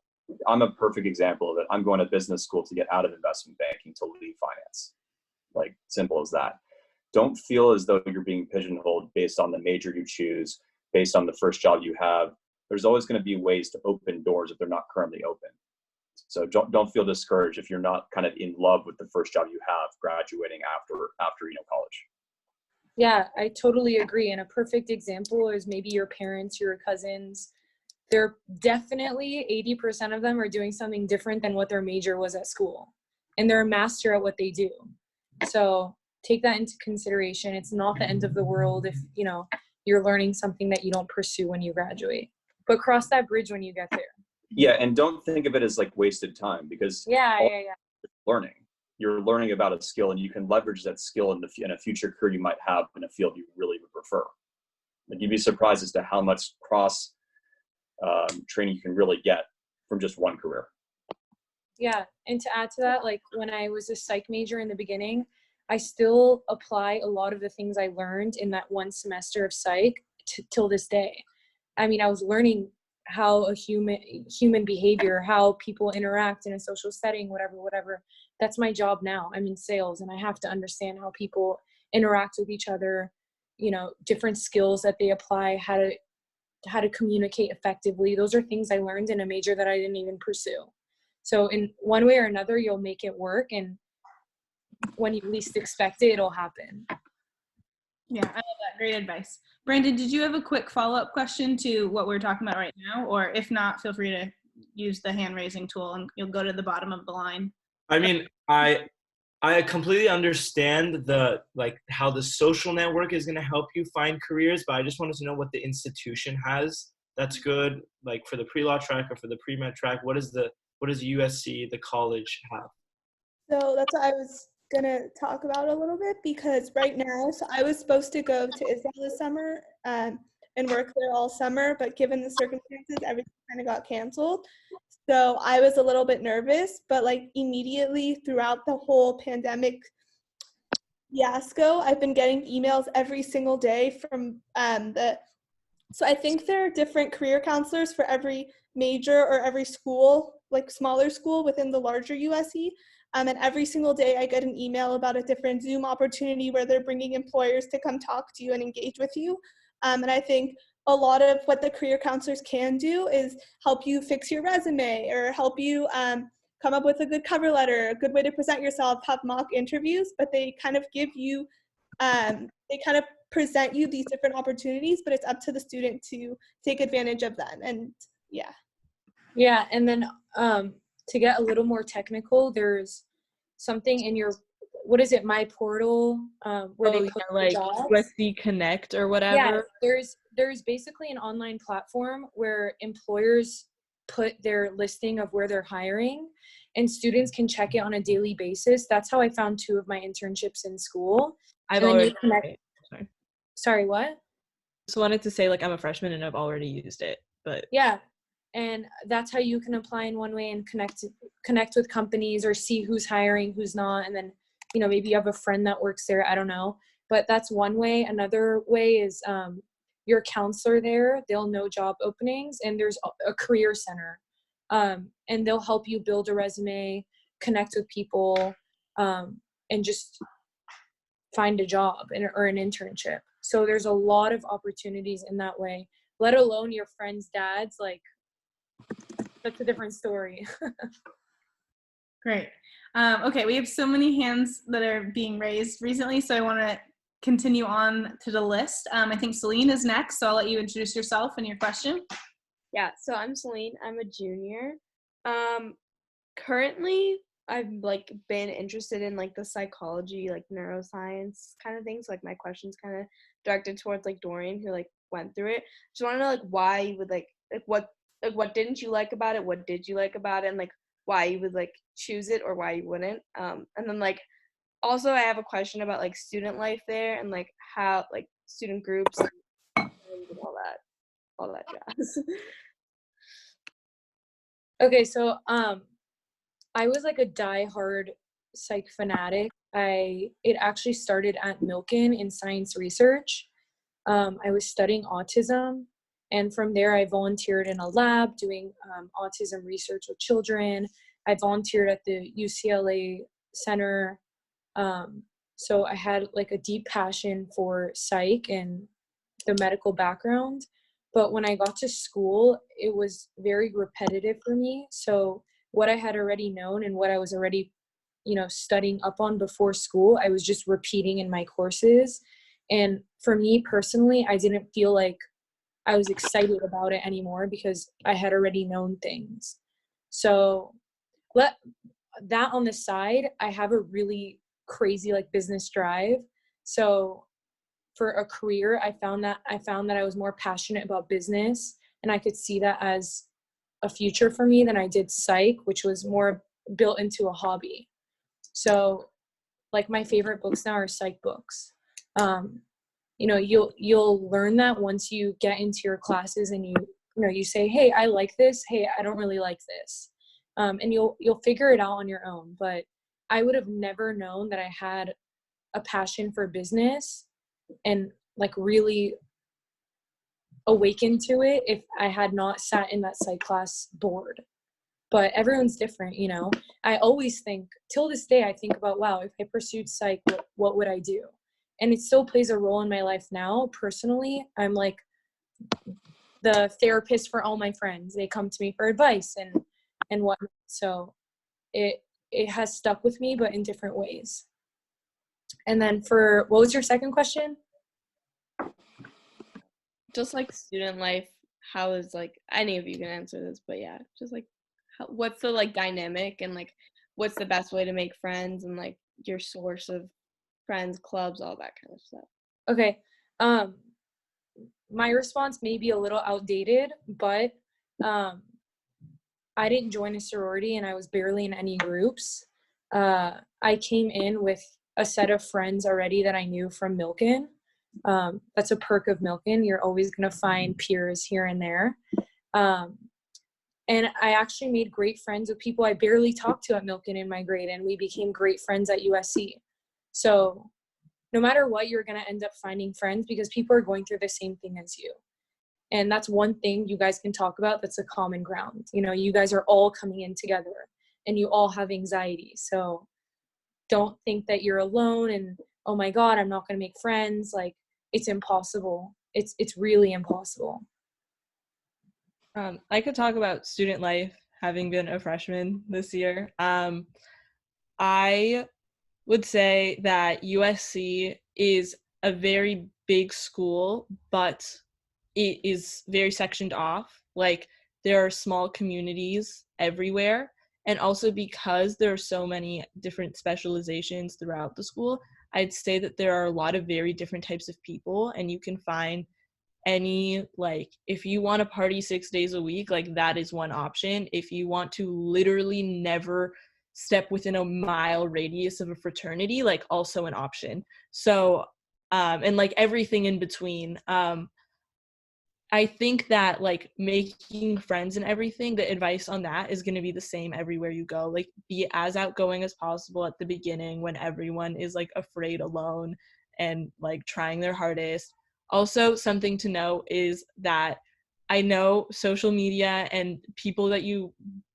I'm a perfect example of it. I'm going to business school to get out of investment banking to leave finance. Like, simple as that. Don't feel as though you're being pigeonholed based on the major you choose, based on the first job you have. There's always going to be ways to open doors if they're not currently open. So don't feel discouraged if you're not kind of in love with the first job you have graduating after college. Yeah, I totally agree. And a perfect example is maybe your parents, your cousins. They're definitely 80% of them are doing something different than what their major was at school. And they're a master at what they do. So take that into consideration. It's not the end of the world if, you know, you're learning something that you don't pursue when you graduate. But cross that bridge when you get there. Yeah, and don't think of it as like wasted time, because you're learning about a skill, and you can leverage that skill in a future career you might have in a field you really would prefer. Like, you'd be surprised as to how much cross training you can really get from just one career. Yeah, and to add to that, like when I was a psych major in the beginning, I still apply a lot of the things I learned in that one semester of psych till this day. I mean, I was learning how a human behavior, how people interact in a social setting, whatever. That's my job now. I'm in sales, and I have to understand how people interact with each other, you know, different skills that they apply, how to communicate effectively. Those are things I learned in a major that I didn't even pursue. So in one way or another, you'll make it work, and when you least expect it, it'll happen. Yeah, I love that. Great advice. Brandon, did you have a quick follow-up question to what we're talking about right now? Or if not, feel free to use the hand-raising tool and you'll go to the bottom of the line. I mean, I completely understand how the social network is going to help you find careers, but I just wanted to know what the institution has that's good, like for the pre-law track or for the pre-med track. What does USC, the college, have? So that's what I was going to talk about a little bit, because right now, so I was supposed to go to Israel this summer and work there all summer, but given the circumstances, everything kind of got canceled. So I was a little bit nervous, but like immediately throughout the whole pandemic fiasco, I've been getting emails every single day from so I think there are different career counselors for every major or every school, like smaller school within the larger USC. And every single day I get an email about a different Zoom opportunity where they're bringing employers to come talk to you and engage with you. And I think a lot of what the career counselors can do is help you fix your resume or help you come up with a good cover letter, a good way to present yourself, have mock interviews, but they kind of give you, they kind of present you these different opportunities, but it's up to the student to take advantage of them. And yeah. Yeah, and then to get a little more technical, there's something in your, what is it, My Portal, where they put like jobs. USC Connect or whatever. Yeah, there's basically an online platform where employers put their listing of where they're hiring, and students can check it on a daily basis. That's how I found 2 of my internships in school. Sorry, what? Just wanted to say, like, I'm a freshman and I've already used it, but yeah. And that's how you can apply in one way and connect with companies or see who's hiring, who's not. And then, you know, maybe you have a friend that works there. I don't know. But that's one way. Another way is your counselor there. They'll know job openings, and there's a career center. And they'll help you build a resume, connect with people, and just find a job or an internship. So there's a lot of opportunities in that way, let alone your friends' dads. Like, that's a different story. Great. Okay, we have so many hands that are being raised recently, so I want to continue on to the list. I think Celine is next, so I'll let you introduce yourself and your question. Yeah, so I'm Celine. I'm a junior. Currently, I've like been interested in like the psychology, like neuroscience kind of things. Like my questions kind of directed towards like Dorian, who like went through it. Just want to know like why you would like what didn't you like about it? What did you like about it? And like why you would like choose it or why you wouldn't. And then like also I have a question about like student life there and like how like student groups and all that jazz. Okay, so I was like a diehard psych fanatic. It actually started at Milken in science research. I was studying autism, and from there I volunteered in a lab doing autism research with children. I volunteered at the UCLA Center. So I had like a deep passion for psych and the medical background. But when I got to school, it was very repetitive for me. So what I had already known and what I was already, studying up on before school, I was just repeating in my courses. And for me personally, I didn't feel like I was excited about it anymore because I had already known things. So that on the side, I have a really crazy like business drive. So for a career, I found that I was more passionate about business, and I could see that as a future for me than I did psych, which was more built into a hobby. So like my favorite books now are psych books. You'll learn that once you get into your classes and you say, hey, I like this. Hey, I don't really like this. And you'll figure it out on your own. But I would have never known that I had a passion for business and like really awakened to it if I had not sat in that psych class bored. But everyone's different, I always think, till this day, I think about, wow, if I pursued psych, what would I do? And it still plays a role in my life now. Personally, I'm like the therapist for all my friends. They come to me for advice and whatnot. So it has stuck with me, but in different ways. And then what was your second question? Just like student life, how is like, any of you can answer this, but yeah, just like what's the like dynamic and like what's the best way to make friends and like your source of friends, clubs, all that kind of stuff. Okay. My response may be a little outdated, but I didn't join a sorority and I was barely in any groups. I came in with a set of friends already that I knew from Milken. That's a perk of Milken. You're always going to find peers here and there. And I actually made great friends with people I barely talked to at Milken in my grade, and we became great friends at USC. So no matter what, you're going to end up finding friends because people are going through the same thing as you. And that's one thing you guys can talk about that's a common ground. You guys are all coming in together and you all have anxiety. So don't think that you're alone and, oh my God, I'm not going to make friends. Like, it's impossible. It's really impossible. I could talk about student life, having been a freshman this year. I would say that USC is a very big school, but it is very sectioned off. Like, there are small communities everywhere. And also because there are so many different specializations throughout the school, I'd say that there are a lot of very different types of people, and you can find any, like, if you want to party 6 days a week, like, that is one option. If you want to literally never step within a mile radius of a fraternity, like, also an option. So and like everything in between. I think that like making friends and everything, the advice on that is going to be the same everywhere you go. Like, be as outgoing as possible at the beginning when everyone is like afraid alone and like trying their hardest. Also, something to know is that I know social media and people that you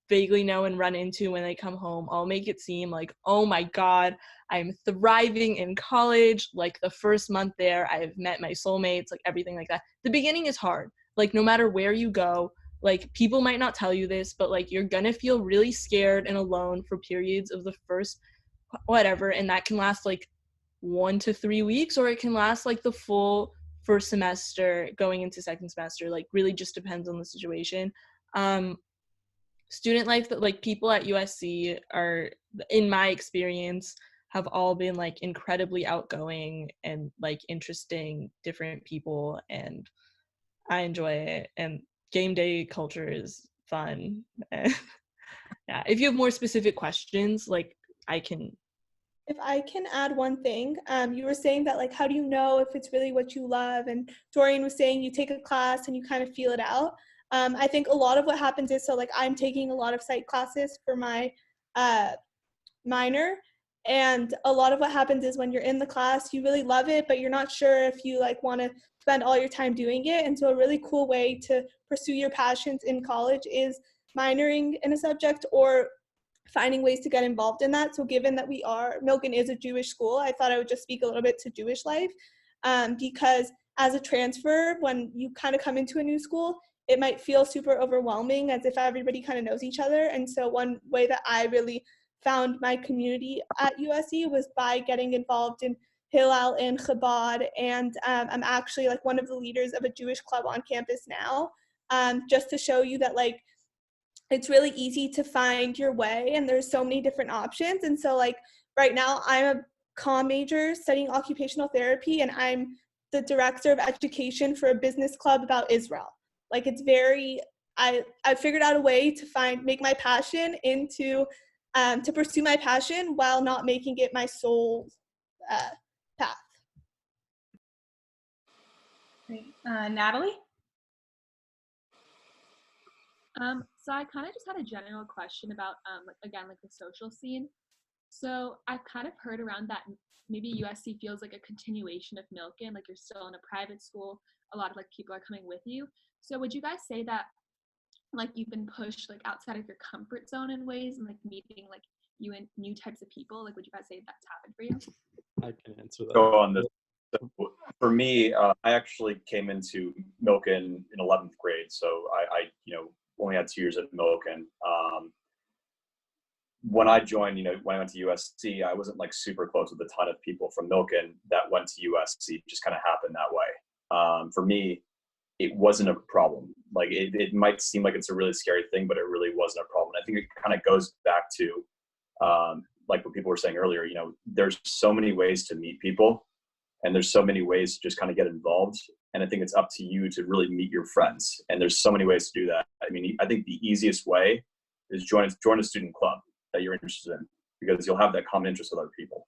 vaguely know and run into when they come home, I'll make it seem like, oh my God, I'm thriving in college. Like the first month there, I've met my soulmates, like everything like that. The beginning is hard. Like no matter where you go, like people might not tell you this, but like you're gonna feel really scared and alone for periods of the first whatever, and that can last like 1 to 3 weeks, or it can last like the full first semester going into second semester. Like really just depends on the situation. Student life, that like people at USC are, in my experience, have all been like incredibly outgoing and like interesting, different people, and I enjoy it. And game day culture is fun. Yeah, if you have more specific questions, like I can. If I can add one thing, you were saying that like, how do you know if it's really what you love? And Dorian was saying you take a class and you kind of feel it out. I think a lot of what happens is, so like I'm taking a lot of psych classes for my minor, and a lot of what happens is when you're in the class, you really love it, but you're not sure if you like want to spend all your time doing it. And so a really cool way to pursue your passions in college is minoring in a subject or finding ways to get involved in that. So given that Milken is a Jewish school, I thought I would just speak a little bit to Jewish life, because as a transfer, when you kind of come into a new school, it might feel super overwhelming as if everybody kind of knows each other. And so one way that I really found my community at USC was by getting involved in Hillel and Chabad, and I'm actually like one of the leaders of a Jewish club on campus now, just to show you that like it's really easy to find your way and there's so many different options. And so like right now I'm a comm major studying occupational therapy, and I'm the director of education for a business club about Israel. Like it's very, I figured out a way to make my passion into, to pursue my passion while not making it my sole path. Great. Natalie? So I kind of just had a general question about, like the social scene. So I've kind of heard around that maybe USC feels like a continuation of Milken, like you're still in a private school, a lot of like people are coming with you. So would you guys say that like you've been pushed like outside of your comfort zone in ways and like meeting like you and new types of people? Like would you guys say that's happened for you? I can answer that. Go on this. So for me, I actually came into Milken in 11th grade, so I only had 2 years at Milken. When I joined, when I went to USC, I wasn't like super close with a ton of people from Milken that went to USC. It just kind of happened that way. For me, it wasn't a problem. Like it might seem like it's a really scary thing, but it really wasn't a problem. I think it kind of goes back to like what people were saying earlier. There's so many ways to meet people, and there's so many ways to just kind of get involved. And I think it's up to you to really meet your friends. And there's so many ways to do that. I mean, I think the easiest way is join a student club that you're interested in, because you'll have that common interest with other people.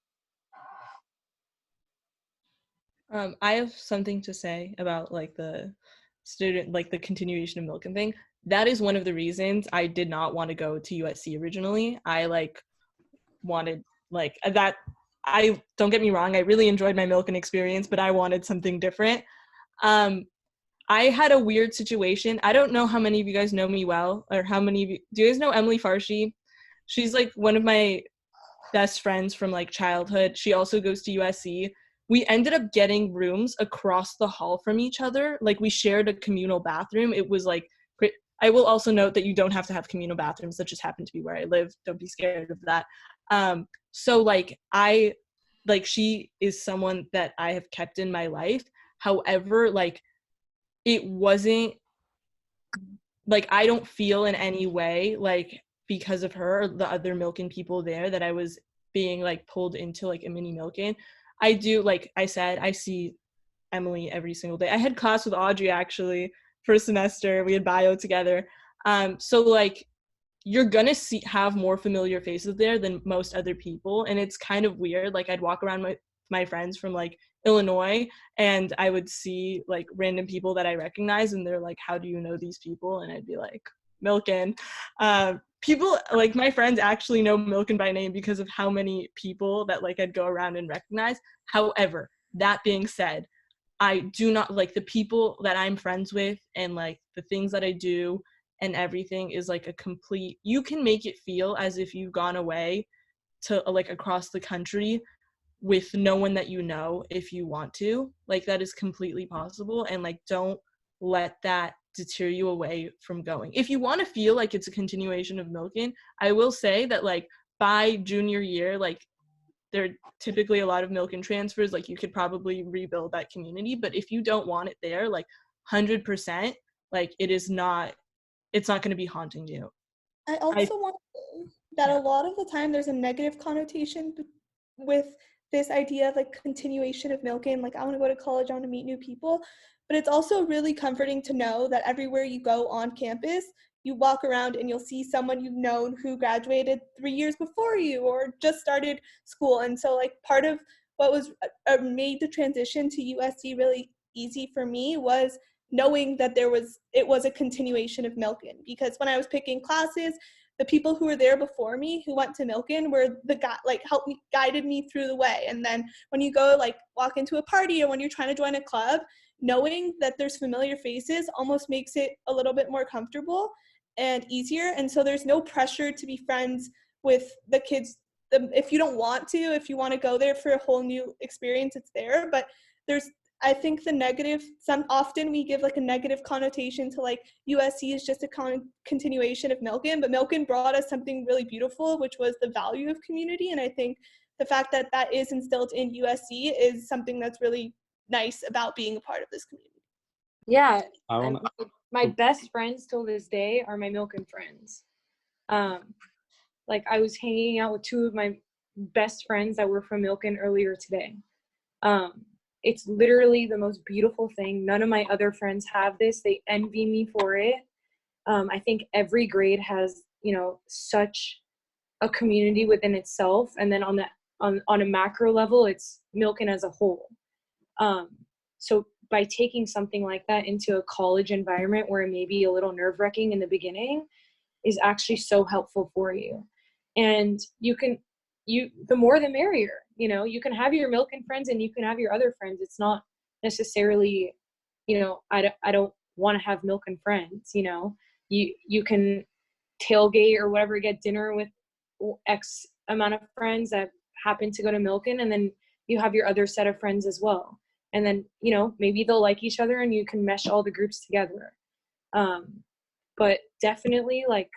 I have something to say about like the student, like the continuation of Milken thing. That is one of the reasons I did not want to go to USC originally. I like wanted like that. I don't get me wrong, I really enjoyed my Milken experience, but I wanted something different. I had a weird situation. I don't know how many of you guys know me well, or how many of you, do you guys know Emily Farshi? She's like one of my best friends from like childhood. She also goes to USC. We ended up getting rooms across the hall from each other. Like we shared a communal bathroom. It was like, I will also note that you don't have to have communal bathrooms. That just happened to be where I live. Don't be scared of that. So like she is someone that I have kept in my life. However, like it wasn't like, I don't feel in any way like because of her or the other Milken people there that I was being like pulled into like a mini Milken. I do, like I said, I see Emily every single day. I had class with Audrey actually first semester. We had bio together. So like you're gonna have more familiar faces there than most other people, and it's kind of weird. Like I'd walk around my friends from like Illinois, and I would see like random people that I recognize, and they're like, how do you know these people? And I'd be like, Milken. People like my friends actually know Milken by name because of how many people that like I'd go around and recognize. However, that being said, I do not like the people that I'm friends with and like the things that I do and everything is like a complete, you can make it feel as if you've gone away to like across the country with no one that you know if you want to. Like that is completely possible, and like don't let that deter you away from going. If you want to feel like it's a continuation of Milken, I will say that like by junior year, like there are typically a lot of Milken transfers, like you could probably rebuild that community. But if you don't want it there, like 100%, like it's not going to be haunting you. I also want to say that a lot of the time there's a negative connotation with this idea of like continuation of Milken, like I want to go to college, I want to meet new people. But it's also really comforting to know that everywhere you go on campus, you walk around and you'll see someone you've known who graduated 3 years before you or just started school. And so like part of what was made the transition to USC really easy for me was knowing that it was a continuation of Milken, because when I was picking classes, the people who were there before me who went to Milken were the guy, like helped me, guided me through the way. And then when you go like walk into a party or when you're trying to join a club, knowing that there's familiar faces almost makes it a little bit more comfortable and easier. And so there's no pressure to be friends with the kids. If you don't want to, if you want to go there for a whole new experience, it's there. But I think the negative, often we give like a negative connotation to like USC is just a continuation of Milken, but Milken brought us something really beautiful, which was the value of community. And I think the fact that that is instilled in USC is something that's really nice about being a part of this community. Yeah, my best friends till this day are my Milken friends. Like I was hanging out with two of my best friends that were from Milken earlier today. It's literally the most beautiful thing. None of my other friends have this. They envy me for it. I think every grade has, such a community within itself. And then on a macro level, it's Milken as a whole. So by taking something like that into a college environment where it may be a little nerve-wracking in the beginning is actually so helpful for you. And the more the merrier, you can have your Milken friends and you can have your other friends. It's not necessarily, I don't want to have Milken friends, you can tailgate or whatever, get dinner with X amount of friends that happen to go to Milken, and then you have your other set of friends as well. And then, maybe they'll like each other and you can mesh all the groups together. But definitely, like,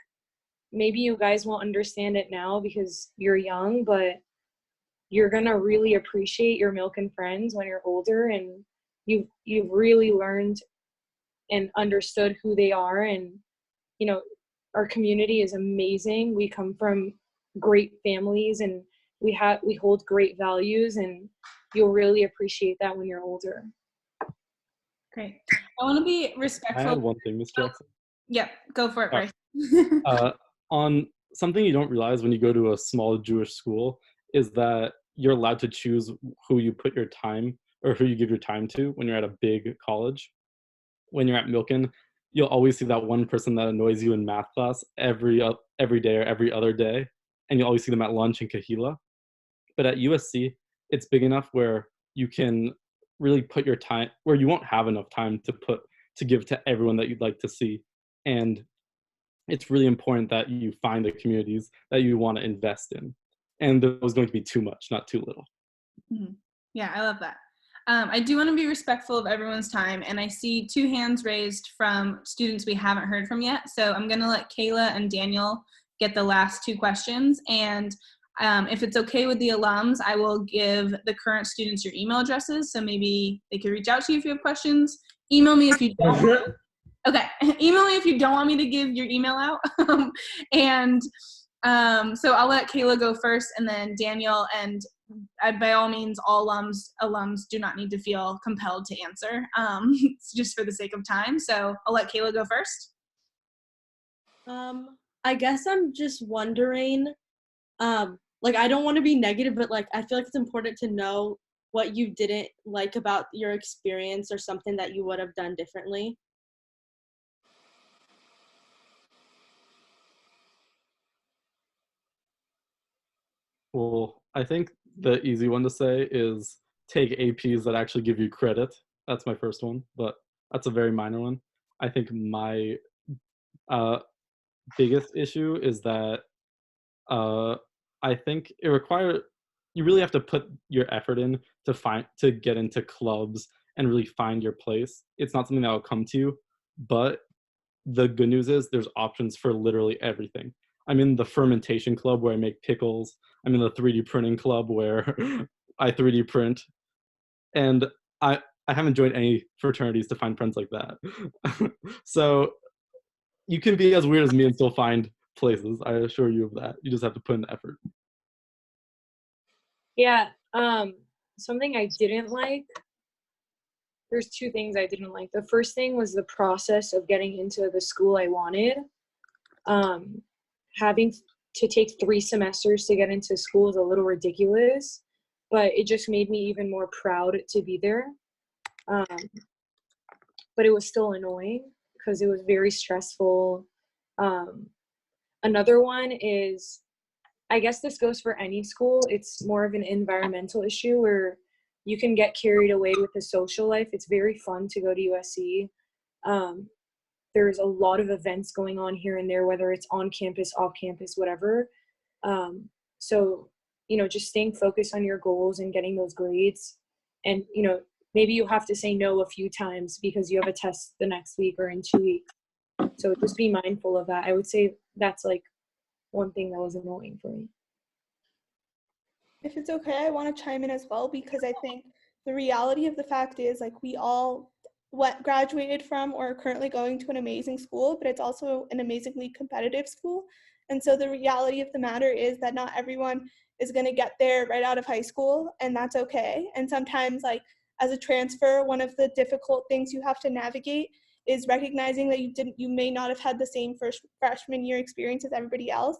maybe you guys won't understand it now because you're young, but you're going to really appreciate your Milken friends when you're older and you've really learned and understood who they are. And, our community is amazing. We come from great families and we hold great values, and you'll really appreciate that when you're older. Great. I want to be respectful. I have one thing, Ms. Jackson. Yep, go for it, Bryce. On something you don't realize when you go to a small Jewish school is that you're allowed to choose who you put your time or who you give your time to when you're at a big college. When you're at Milken, you'll always see that one person that annoys you in math class every day or every other day, and you'll always see them at lunch in Kahila. But at USC, it's big enough where you can really put your time, where you won't have enough time to give to everyone that you'd like to see. And it's really important that you find the communities that you want to invest in. And there's going to be too much, not too little. Mm-hmm. Yeah, I love that. I do want to be respectful of everyone's time, and I see 2 hands raised from students we haven't heard from yet. So I'm going to let Kayla and Daniel get the last 2 questions. And if it's okay with the alums, I will give the current students your email addresses. So maybe they could reach out to you if you have questions. Email me if you don't. Okay, email me if you don't want me to give your email out. So I'll let Kayla go first, and then Daniel, and by all means, all alums do not need to feel compelled to answer, just for the sake of time. So I'll let Kayla go first. I guess I'm just wondering, like, I don't want to be negative, but like, I feel like it's important to know what you didn't like about your experience or something that you would have done differently. Well, I think the easy one to say is take APs that actually give you credit. That's my first one, but that's a very minor one. I think my Biggest issue is that I think you really have to put your effort in to get into clubs and really find your place. It's not something that will come to you, but the good news is there's options for literally everything. I'm in the fermentation club where I make pickles. I'm in the 3D printing club where I 3D print. And I haven't joined any fraternities to find friends like that. So you can be as weird as me and still find places. I assure you of that. You just have to put in the effort. Yeah. Something I didn't like. There's two things I didn't like. The first thing was the process of getting into the school I wanted. Having to take 3 semesters to get into school is a little ridiculous, but it just made me even more proud to be there. But it was still annoying because it was very stressful. Another one is, I guess this goes for any school, it's more of an environmental issue where you can get carried away with the social life. It's very fun to go to USC. There's a lot of events going on here and there, whether it's on campus, off campus, whatever. So, just staying focused on your goals and getting those grades. And, maybe you have to say no a few times because you have a test the next week or in 2 weeks. So just be mindful of that. I would say that's like one thing that was annoying for me. If it's okay, I want to chime in as well, because I think the reality of the fact is, like, we all graduated from or are currently going to an amazing school, but it's also an amazingly competitive school. And so the reality of the matter is that not everyone is going to get there right out of high school, and that's okay. And sometimes, like, as a transfer, one of the difficult things you have to navigate is recognizing that you may not have had the same freshman year experience as everybody else.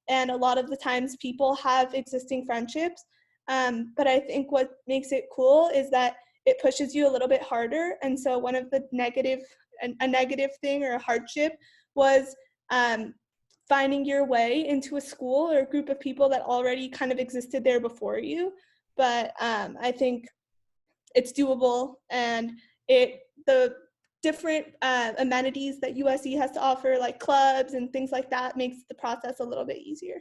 And a lot of the times people have existing friendships. But I think what makes it cool is that it pushes you a little bit harder. And so one of the a negative thing or a hardship was finding your way into a school or a group of people that already kind of existed there before you. But I think it's doable, and the different amenities that USC has to offer, like clubs and things like that, makes the process a little bit easier.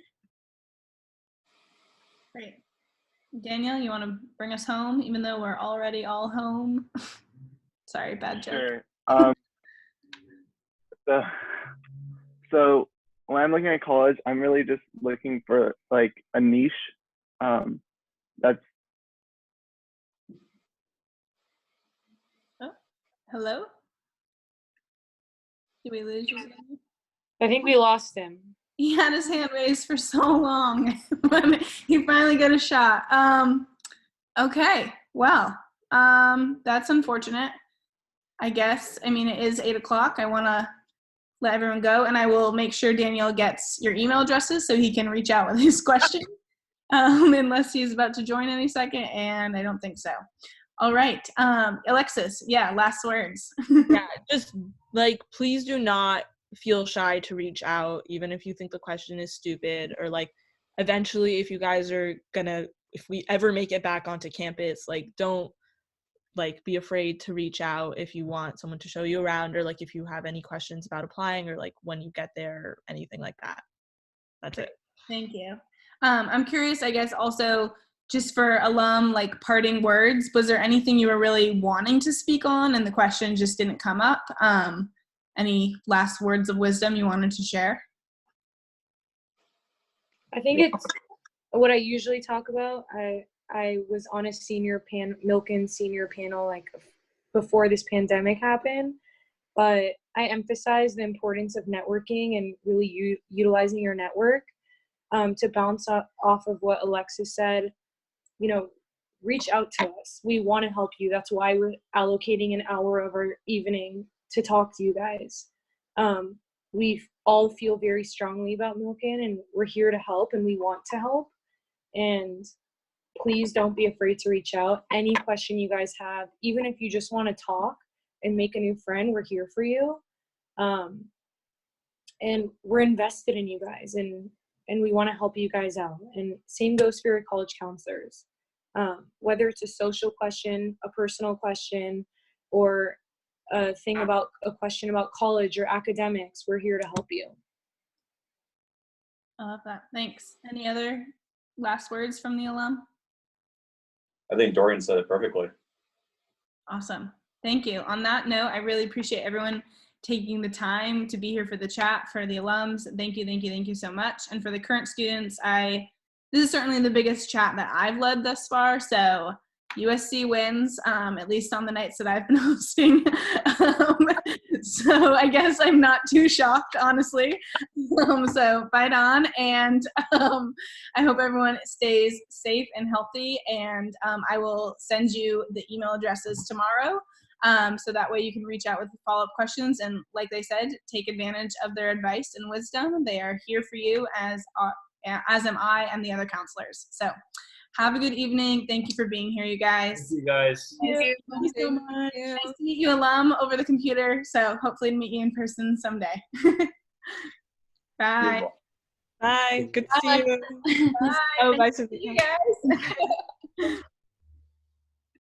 Great. Daniel, you want to bring us home, even though we're already all home? Sorry, bad joke. Sure. So when I'm looking at college, I'm really just looking for like a niche that's. Oh, hello? Did we lose you? I think we lost him. He had his hand raised for so long. He finally got a shot. Okay, well, that's unfortunate, I guess. I mean, it is 8 o'clock. I want to let everyone go, and I will make sure Daniel gets your email addresses so he can reach out with his question, unless he's about to join any second, and I don't think so. All right, Alexis, last words. Yeah, just like, please do not feel shy to reach out, even if you think the question is stupid, or like eventually if you guys are if we ever make it back onto campus, like, don't like be afraid to reach out if you want someone to show you around, or like if you have any questions about applying, or like when you get there, or anything like that. That's it. Thank you. I'm curious, I guess, also just for alum, like, parting words, was there anything you were really wanting to speak on and the question just didn't come up? Any last words of wisdom you wanted to share? I think it's what I usually talk about. I was on a Milken senior panel like before this pandemic happened, but I emphasize the importance of networking and really utilizing your network. To bounce off of what Alexis said, reach out to us. We want to help you. That's why we're allocating an hour of our evening to talk to you guys. We all feel very strongly about Milken, and we're here to help, and we want to help. And please don't be afraid to reach out. Any question you guys have, even if you just want to talk and make a new friend, we're here for you. And we're invested in you guys, and we want to help you guys out. And same goes for your college counselors. Whether it's a social question, a personal question, or a question about college or academics, we're here to help you. I love that. Thanks. Any other last words from the alum? I think Dorian said it perfectly. Awesome. Thank you. On that note, I really appreciate everyone taking the time to be here for the chat. For the alums, thank you, thank you, thank you so much. And for the current students, this is certainly the biggest chat that I've led thus far. So USC wins, at least on the nights that I've been hosting. So I guess I'm not too shocked, honestly. So fight on, and I hope everyone stays safe and healthy, and I will send you the email addresses tomorrow, so that way you can reach out with follow-up questions, and like they said, take advantage of their advice and wisdom. They are here for you, as am I and the other counselors. So have a good evening. Thank you for being here, you guys. Thank you guys. Thank you so much. Nice to meet you, alum, over the computer. So hopefully to meet you in person someday. Bye. Bye. Good to see you. Bye. Oh, Nice bye, to see you guys.